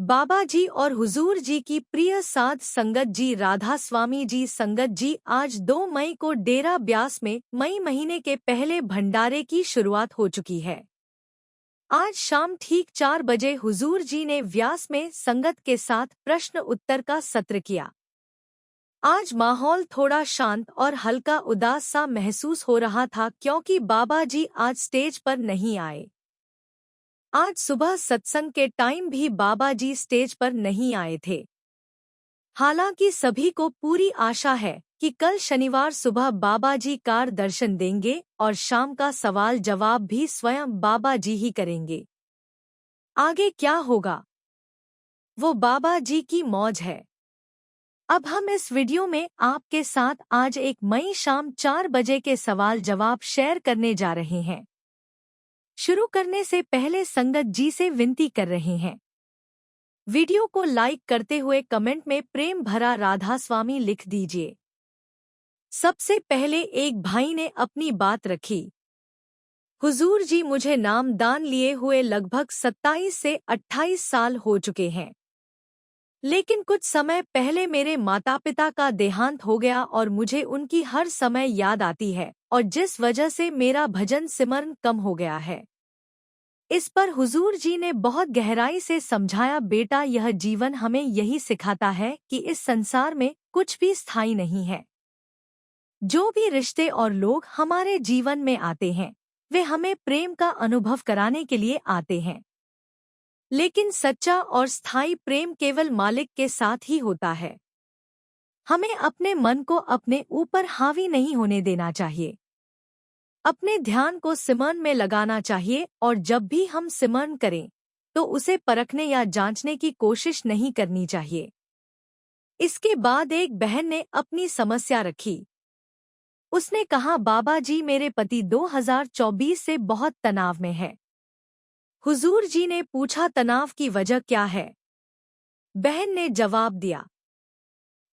बाबा जी और हुजूर जी की प्रिय साध संगत जी राधा स्वामी जी संगत जी आज 2 मई को डेरा ब्यास में मई महीने के पहले भंडारे की शुरुआत हो चुकी है। आज शाम ठीक 4 बजे हुजूर जी ने व्यास में संगत के साथ प्रश्न उत्तर का सत्र किया। आज माहौल थोड़ा शांत और हल्का उदास सा महसूस हो रहा था क्योंकि बाबा जी आज स्टेज पर नहीं आए। आज सुबह सत्संग के टाइम भी बाबा जी स्टेज पर नहीं आए थे। हालांकि सभी को पूरी आशा है कि कल शनिवार सुबह बाबा जी कार दर्शन देंगे और शाम का सवाल जवाब भी स्वयं बाबा जी ही करेंगे। आगे क्या होगा वो बाबा जी की मौज है। अब हम इस वीडियो में आपके साथ आज 1 मई शाम 4 बजे के सवाल जवाब शेयर करने जा रहे हैं। शुरू करने से पहले संगत जी से विनती कर रहे हैं, वीडियो को लाइक करते हुए कमेंट में प्रेम भरा राधा स्वामी लिख दीजिए। सबसे पहले एक भाई ने अपनी बात रखी। हुजूर जी मुझे नाम दान लिए हुए लगभग 27 से 28 साल हो चुके हैं, लेकिन कुछ समय पहले मेरे माता पिता का देहांत हो गया और मुझे उनकी हर समय याद आती है और जिस वजह से मेरा भजन सिमरन कम हो गया है। इस पर हुजूर जी ने बहुत गहराई से समझाया, बेटा यह जीवन हमें यही सिखाता है कि इस संसार में कुछ भी स्थायी नहीं है। जो भी रिश्ते और लोग हमारे जीवन में आते हैं वे हमें प्रेम का अनुभव कराने के लिए आते हैं, लेकिन सच्चा और स्थायी प्रेम केवल मालिक के साथ ही होता है। हमें अपने मन को अपने ऊपर हावी नहीं होने देना चाहिए। अपने ध्यान को सिमरन में लगाना चाहिए और जब भी हम सिमरन करें तो उसे परखने या जांचने की कोशिश नहीं करनी चाहिए। इसके बाद एक बहन ने अपनी समस्या रखी। उसने कहा, बाबा जी मेरे पति 2024 से बहुत तनाव में है। हुजूर जी ने पूछा तनाव की वजह क्या है। बहन ने जवाब दिया,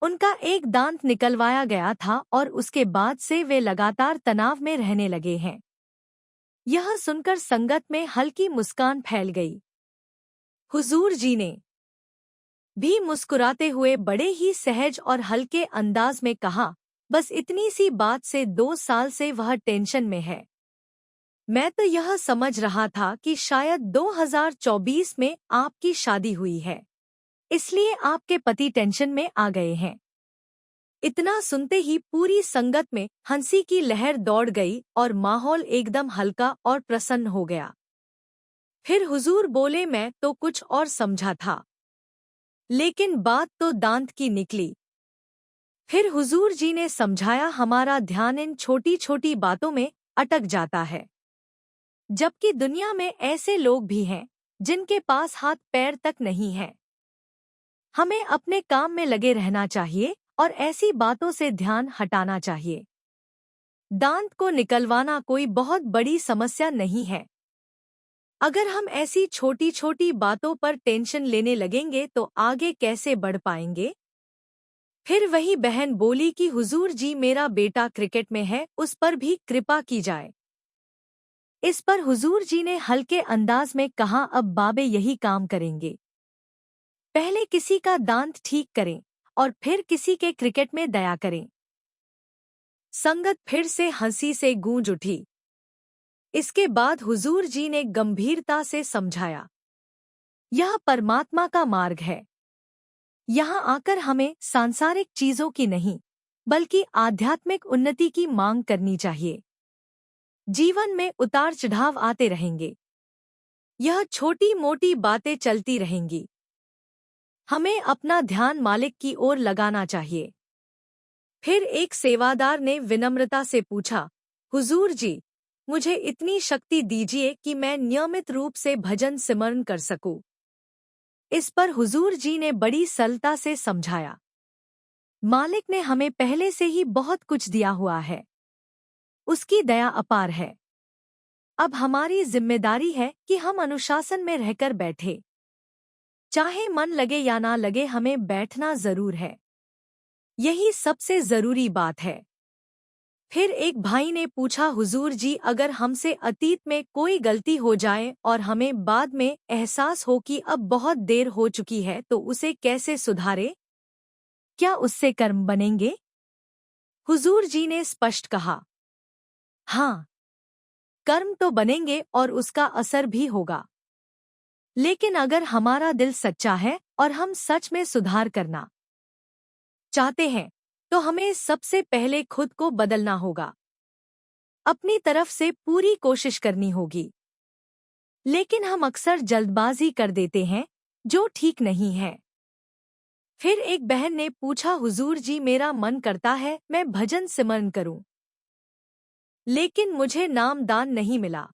उनका एक दांत निकलवाया गया था और उसके बाद से वे लगातार तनाव में रहने लगे हैं। यह सुनकर संगत में हल्की मुस्कान फैल गई। हुजूर जी ने भी मुस्कुराते हुए बड़े ही सहज और हल्के अंदाज में कहा, बस इतनी सी बात से 2 साल से वह टेंशन में है। मैं तो यह समझ रहा था कि शायद 2024 में आपकी शादी हुई है, इसलिए आपके पति टेंशन में आ गए हैं। इतना सुनते ही पूरी संगत में हंसी की लहर दौड़ गई और माहौल एकदम हल्का और प्रसन्न हो गया। फिर हुजूर बोले, मैं तो कुछ और समझा था, लेकिन बात तो दांत की निकली। फिर हुजूर जी ने समझाया, हमारा ध्यान इन छोटी छोटी बातों में अटक जाता है, जबकि दुनिया में ऐसे लोग भी हैं जिनके पास हाथ पैर तक नहीं है। हमें अपने काम में लगे रहना चाहिए और ऐसी बातों से ध्यान हटाना चाहिए। दांत को निकलवाना कोई बहुत बड़ी समस्या नहीं है। अगर हम ऐसी छोटी छोटी बातों पर टेंशन लेने लगेंगे तो आगे कैसे बढ़ पाएंगे। फिर वही बहन बोली कि हुजूर जी मेरा बेटा क्रिकेट में है, उस पर भी कृपा की जाए। इस पर हुजूर जी ने हल्के अंदाज में कहा, अब बाबे यही काम करेंगे। पहले किसी का दांत ठीक करें और फिर किसी के क्रिकेट में दया करें। संगत फिर से हंसी से गूंज उठी। इसके बाद हुजूर जी ने गंभीरता से समझाया, यह परमात्मा का मार्ग है। यहाँ आकर हमें सांसारिक चीजों की नहीं बल्कि आध्यात्मिक उन्नति की मांग करनी चाहिए। जीवन में उतार चढ़ाव आते रहेंगे, यह छोटी मोटी बातें चलती रहेंगी। हमें अपना ध्यान मालिक की ओर लगाना चाहिए। फिर एक सेवादार ने विनम्रता से पूछा, हुजूर जी मुझे इतनी शक्ति दीजिए कि मैं नियमित रूप से भजन सिमरन कर सकूं। इस पर हुजूर जी ने बड़ी सरलता से समझाया, मालिक ने हमें पहले से ही बहुत कुछ दिया हुआ है, उसकी दया अपार है। अब हमारी जिम्मेदारी है कि हम अनुशासन में रहकर बैठे। चाहे मन लगे या ना लगे, हमें बैठना जरूर है। यही सबसे जरूरी बात है। फिर एक भाई ने पूछा, हुजूर जी, अगर हमसे अतीत में कोई गलती हो जाए और हमें बाद में एहसास हो कि अब बहुत देर हो चुकी है, तो उसे कैसे सुधारे? क्या उससे कर्म बनेंगे? हुजूर जी ने स्पष्ट कहा, हाँ, कर्म तो बनेंगे और उसका असर भी होगा। लेकिन अगर हमारा दिल सच्चा है और हम सच में सुधार करना चाहते हैं, तो हमें सबसे पहले खुद को बदलना होगा। अपनी तरफ से पूरी कोशिश करनी होगी। लेकिन हम अक्सर जल्दबाजी कर देते हैं, जो ठीक नहीं है। फिर एक बहन ने पूछा, हुजूर जी, मेरा मन करता है मैं भजन सिमरन करूं, लेकिन मुझे नामदान नहीं मिला।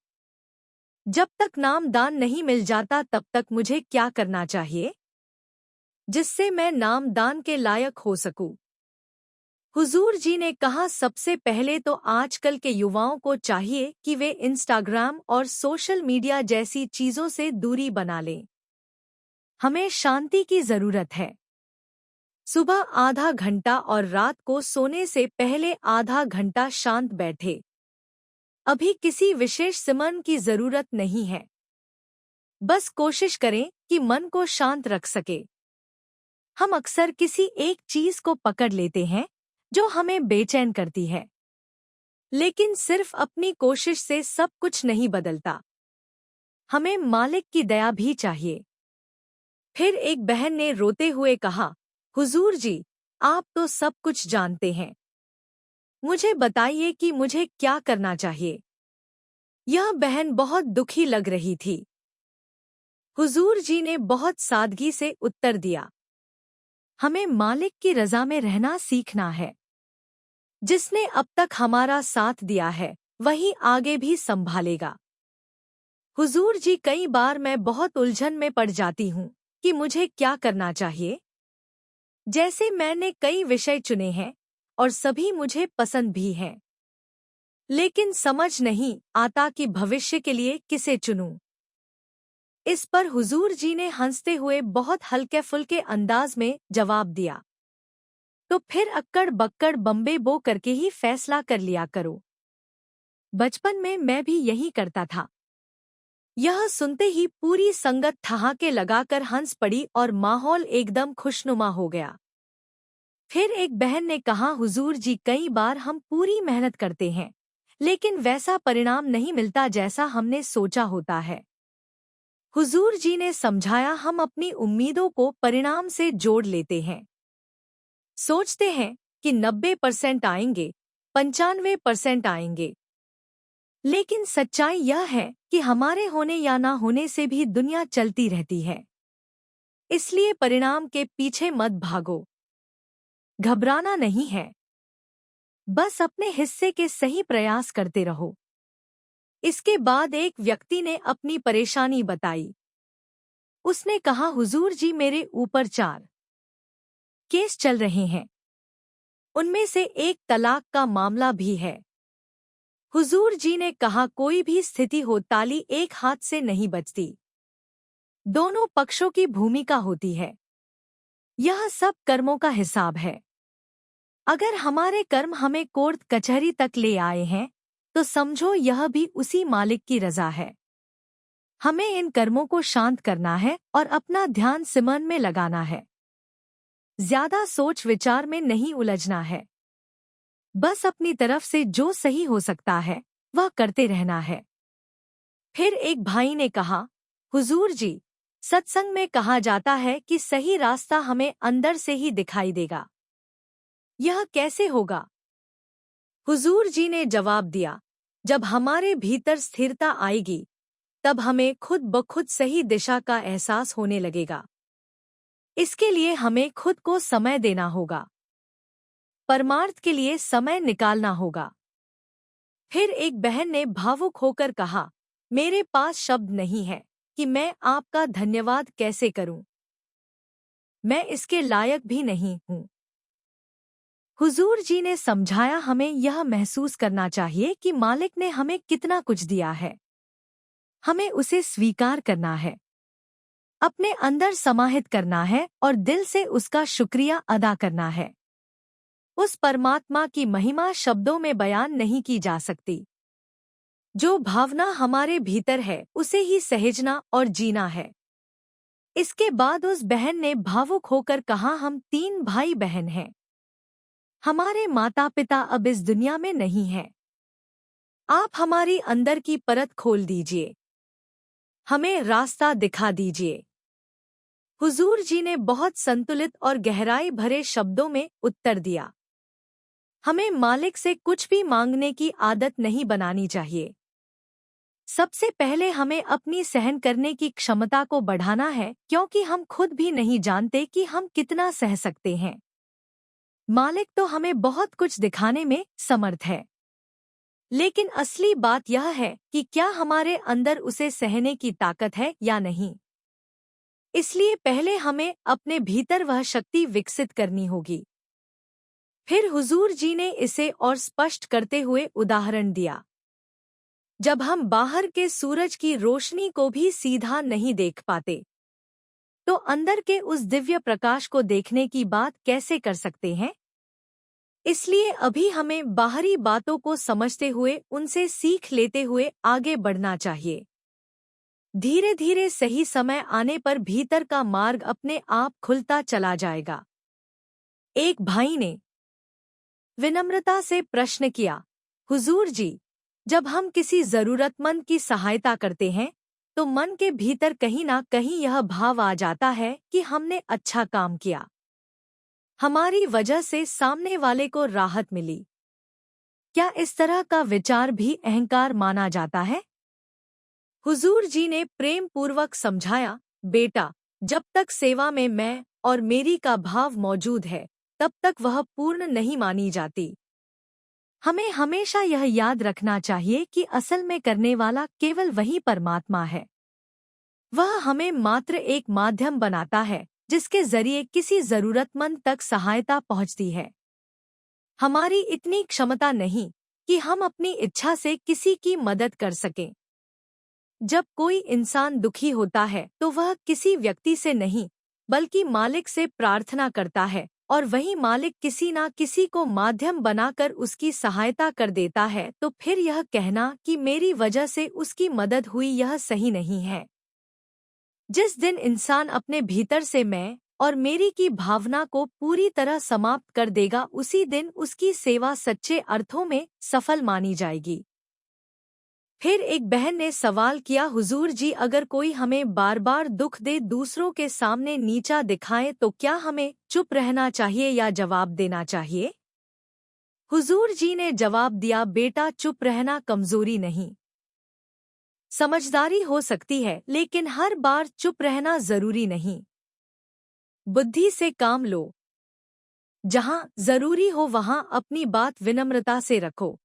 जब तक नामदान नहीं मिल जाता तब तक मुझे क्या करना चाहिए, जिससे मैं नामदान के लायक हो सकूं? हुजूर जी ने कहा, सबसे पहले तो आजकल के युवाओं को चाहिए कि वे इंस्टाग्राम और सोशल मीडिया जैसी चीजों से दूरी बना लें। हमें शांति की जरूरत है। सुबह आधा घंटा और रात को सोने से पहले आधा घंटा शांत बैठे। अभी किसी विशेष सिमरन की जरूरत नहीं है। बस कोशिश करें कि मन को शांत रख सके। हम अक्सर किसी एक चीज को पकड़ लेते हैं जो हमें बेचैन करती है। लेकिन सिर्फ अपनी कोशिश से सब कुछ नहीं बदलता। हमें मालिक की दया भी चाहिए। फिर एक बहन ने रोते हुए कहा, हुजूर जी, आप तो सब कुछ जानते हैं। मुझे बताइए कि मुझे क्या करना चाहिए। यह बहन बहुत दुखी लग रही थी। हुजूर जी ने बहुत सादगी से उत्तर दिया, हमें मालिक की रज़ा में रहना सीखना है। जिसने अब तक हमारा साथ दिया है, वही आगे भी संभालेगा। हुजूर जी, कई बार मैं बहुत उलझन में पड़ जाती हूँ कि मुझे क्या करना चाहिए। जैसे मैंने कई विषय चुने हैं और सभी मुझे पसंद भी हैं, लेकिन समझ नहीं आता कि भविष्य के लिए किसे चुनूं। इस पर हुजूर जी ने हंसते हुए बहुत हल्के फुल्के अंदाज में जवाब दिया, तो फिर अक्कड़ बक्कड़ बम्बे बो करके ही फैसला कर लिया करो। बचपन में मैं भी यही करता था। यह सुनते ही पूरी संगत ठहाके लगाकर हंस पड़ी और माहौल एकदम खुशनुमा हो गया। फिर एक बहन ने कहा, हुजूर जी, कई बार हम पूरी मेहनत करते हैं, लेकिन वैसा परिणाम नहीं मिलता जैसा हमने सोचा होता है। हुजूर जी ने समझाया, हम अपनी उम्मीदों को परिणाम से जोड़ लेते हैं। सोचते हैं कि 90% आएंगे, 95% आएंगे। लेकिन सच्चाई यह है कि हमारे होने या ना होने से भी दुनिया चलती रहती है। इसलिए परिणाम के पीछे मत भागो। घबराना नहीं है। बस अपने हिस्से के सही प्रयास करते रहो। इसके बाद एक व्यक्ति ने अपनी परेशानी बताई। उसने कहा, हुजूर जी, मेरे ऊपर 4 केस चल रहे हैं। उनमें से एक तलाक का मामला भी है। हुजूर जी ने कहा, कोई भी स्थिति हो, ताली एक हाथ से नहीं बजती। दोनों पक्षों की भूमिका होती है। यह सब कर्मों का हिसाब है। अगर हमारे कर्म हमें कोर्ट कचहरी तक ले आए हैं, तो समझो यह भी उसी मालिक की रजा है। हमें इन कर्मों को शांत करना है और अपना ध्यान सिमरन में लगाना है। ज्यादा सोच विचार में नहीं उलझना है। बस अपनी तरफ से जो सही हो सकता है वह करते रहना है। फिर एक भाई ने कहा, हुजूर जी, सत्संग में कहा जाता है कि सही रास्ता हमें अंदर से ही दिखाई देगा। यह कैसे होगा? हुजूर जी ने जवाब दिया, जब हमारे भीतर स्थिरता आएगी, तब हमें खुद ब खुद सही दिशा का एहसास होने लगेगा। इसके लिए हमें खुद को समय देना होगा। परमार्थ के लिए समय निकालना होगा। फिर एक बहन ने भावुक होकर कहा, मेरे पास शब्द नहीं है कि मैं आपका धन्यवाद कैसे करूं। मैं इसके लायक भी नहीं हूं। हुजूर जी ने समझाया, हमें यह महसूस करना चाहिए कि मालिक ने हमें कितना कुछ दिया है। हमें उसे स्वीकार करना है, अपने अंदर समाहित करना है और दिल से उसका शुक्रिया अदा करना है। उस परमात्मा की महिमा शब्दों में बयान नहीं की जा सकती। जो भावना हमारे भीतर है उसे ही सहेजना और जीना है। इसके बाद उस बहन ने भावुक होकर कहा, हम 3 भाई बहन हैं। हमारे माता पिता अब इस दुनिया में नहीं हैं। आप हमारी अंदर की परत खोल दीजिए, हमें रास्ता दिखा दीजिए। हुजूर जी ने बहुत संतुलित और गहराई भरे शब्दों में उत्तर दिया, हमें मालिक से कुछ भी मांगने की आदत नहीं बनानी चाहिए। सबसे पहले हमें अपनी सहन करने की क्षमता को बढ़ाना है, क्योंकि हम खुद भी नहीं जानते कि हम कितना सह सकते हैं। मालिक तो हमें बहुत कुछ दिखाने में समर्थ है, लेकिन असली बात यह है कि क्या हमारे अंदर उसे सहने की ताकत है या नहीं। इसलिए पहले हमें अपने भीतर वह शक्ति विकसित करनी होगी। फिर हुजूर जी ने इसे और स्पष्ट करते हुए उदाहरण दिया, जब हम बाहर के सूरज की रोशनी को भी सीधा नहीं देख पाते, तो अंदर के उस दिव्य प्रकाश को देखने की बात कैसे कर सकते हैं। इसलिए अभी हमें बाहरी बातों को समझते हुए उनसे सीख लेते हुए आगे बढ़ना चाहिए। धीरे धीरे सही समय आने पर भीतर का मार्ग अपने आप खुलता चला जाएगा। एक भाई ने विनम्रता से प्रश्न किया, हुजूर जी, जब हम किसी जरूरतमंद की सहायता करते हैं तो मन के भीतर कहीं ना कहीं यह भाव आ जाता है कि हमने अच्छा काम किया, हमारी वजह से सामने वाले को राहत मिली। क्या इस तरह का विचार भी अहंकार माना जाता है? हुजूर जी ने प्रेम पूर्वक समझाया, बेटा, जब तक सेवा में मैं और मेरी का भाव मौजूद है तब तक वह पूर्ण नहीं मानी जाती। हमें हमेशा यह याद रखना चाहिए कि असल में करने वाला केवल वही परमात्मा है। वह हमें मात्र एक माध्यम बनाता है जिसके जरिए किसी जरूरतमंद तक सहायता पहुंचती है। हमारी इतनी क्षमता नहीं कि हम अपनी इच्छा से किसी की मदद कर सकें। जब कोई इंसान दुखी होता है तो वह किसी व्यक्ति से नहीं बल्कि मालिक से प्रार्थना करता है, और वही मालिक किसी ना किसी को माध्यम बनाकर उसकी सहायता कर देता है। तो फिर यह कहना कि मेरी वजह से उसकी मदद हुई, यह सही नहीं है। जिस दिन इंसान अपने भीतर से मैं और मेरी की भावना को पूरी तरह समाप्त कर देगा, उसी दिन उसकी सेवा सच्चे अर्थों में सफल मानी जाएगी। फिर एक बहन ने सवाल किया, हुजूर जी, अगर कोई हमें बार बार दुख दे, दूसरों के सामने नीचा दिखाए, तो क्या हमें चुप रहना चाहिए या जवाब देना चाहिए? हुजूर जी ने जवाब दिया, बेटा, चुप रहना कमजोरी नहीं, समझदारी हो सकती है, लेकिन हर बार चुप रहना जरूरी नहीं। बुद्धि से काम लो। जहां जरूरी हो वहां अपनी बात विनम्रता से रखो,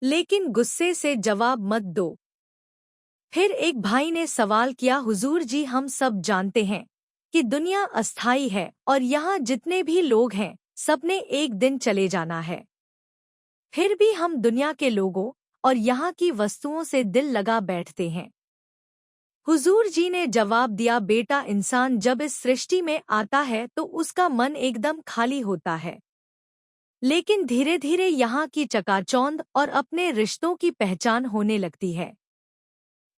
लेकिन गुस्से से जवाब मत दो। फिर एक भाई ने सवाल किया, हुजूर जी, हम सब जानते हैं कि दुनिया अस्थायी है और यहाँ जितने भी लोग हैं सबने एक दिन चले जाना है। फिर भी हम दुनिया के लोगों और यहाँ की वस्तुओं से दिल लगा बैठते हैं। हुजूर जी ने जवाब दिया, बेटा, इंसान जब इस सृष्टि में आता है तो उसका मन एकदम खाली होता है, लेकिन धीरे धीरे यहाँ की चकाचौंध और अपने रिश्तों की पहचान होने लगती है,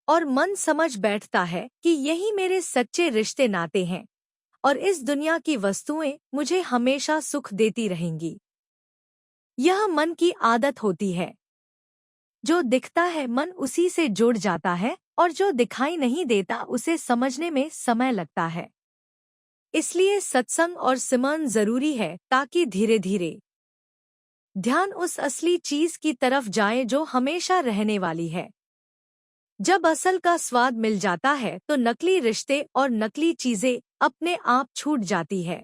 और मन समझ बैठता है कि यही मेरे सच्चे रिश्ते नाते हैं और इस दुनिया की वस्तुएं मुझे हमेशा सुख देती रहेंगी। यह मन की आदत होती है। जो दिखता है मन उसी से जुड़ जाता है, और जो दिखाई नहीं देता उसे समझने में समय लगता है। इसलिए सत्संग और सिमरन जरूरी है, ताकि धीरे धीरे ध्यान उस असली चीज की तरफ जाए जो हमेशा रहने वाली है। जब असल का स्वाद मिल जाता है तो नकली रिश्ते और नकली चीजें अपने आप छूट जाती है।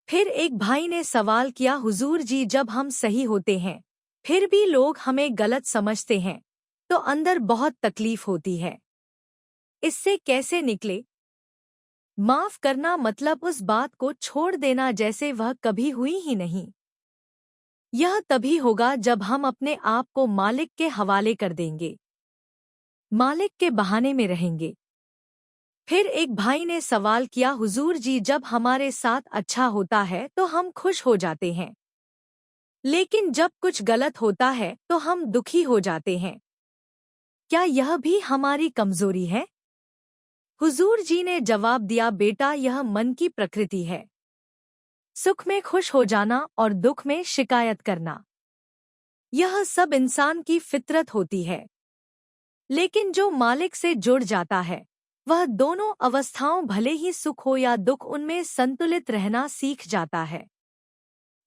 फिर एक भाई ने सवाल किया, हुजूर जी, जब हम सही होते हैं फिर भी लोग हमें गलत समझते हैं तो अंदर बहुत तकलीफ होती है, इससे कैसे निकले? माफ करना मतलब उस बात को छोड़ देना जैसे वह कभी हुई ही नहीं। यह तभी होगा जब हम अपने आप को मालिक के हवाले कर देंगे, मालिक के बहाने में रहेंगे। फिर एक भाई ने सवाल किया, हुजूर जी, जब हमारे साथ अच्छा होता है तो हम खुश हो जाते हैं, लेकिन जब कुछ गलत होता है तो हम दुखी हो जाते हैं। क्या यह भी हमारी कमजोरी है? हुजूर जी ने जवाब दिया, बेटा, यह मन की प्रकृति है। सुख में खुश हो जाना और दुख में शिकायत करना, यह सब इंसान की फितरत होती है। लेकिन जो मालिक से जुड़ जाता है, वह दोनों अवस्थाओं, भले ही सुख हो या दुख, उनमें संतुलित रहना सीख जाता है।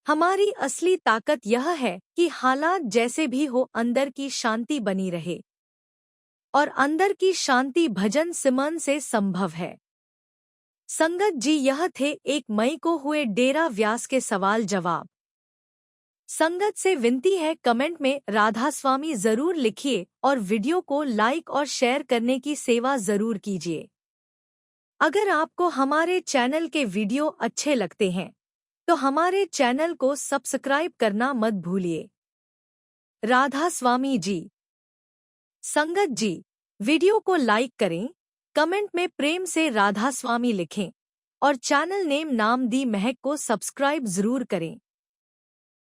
हमारी असली ताकत यह है कि हालात जैसे भी हो, अंदर की शांति बनी रहे, और अंदर की शांति भजन सिमरन से संभव है। संगत जी, यह थे 1 मई को हुए डेरा व्यास के सवाल जवाब। संगत से विनती है, कमेंट में राधा स्वामी जरूर लिखिए और वीडियो को लाइक और शेयर करने की सेवा जरूर कीजिए। अगर आपको हमारे चैनल के वीडियो अच्छे लगते हैं तो हमारे चैनल को सब्सक्राइब करना मत भूलिए। राधा स्वामी जी। संगत जी, वीडियो को लाइक करें, कमेंट में प्रेम से राधा स्वामी लिखें और चैनल नेम नाम दी महक को सब्सक्राइब जरूर करें।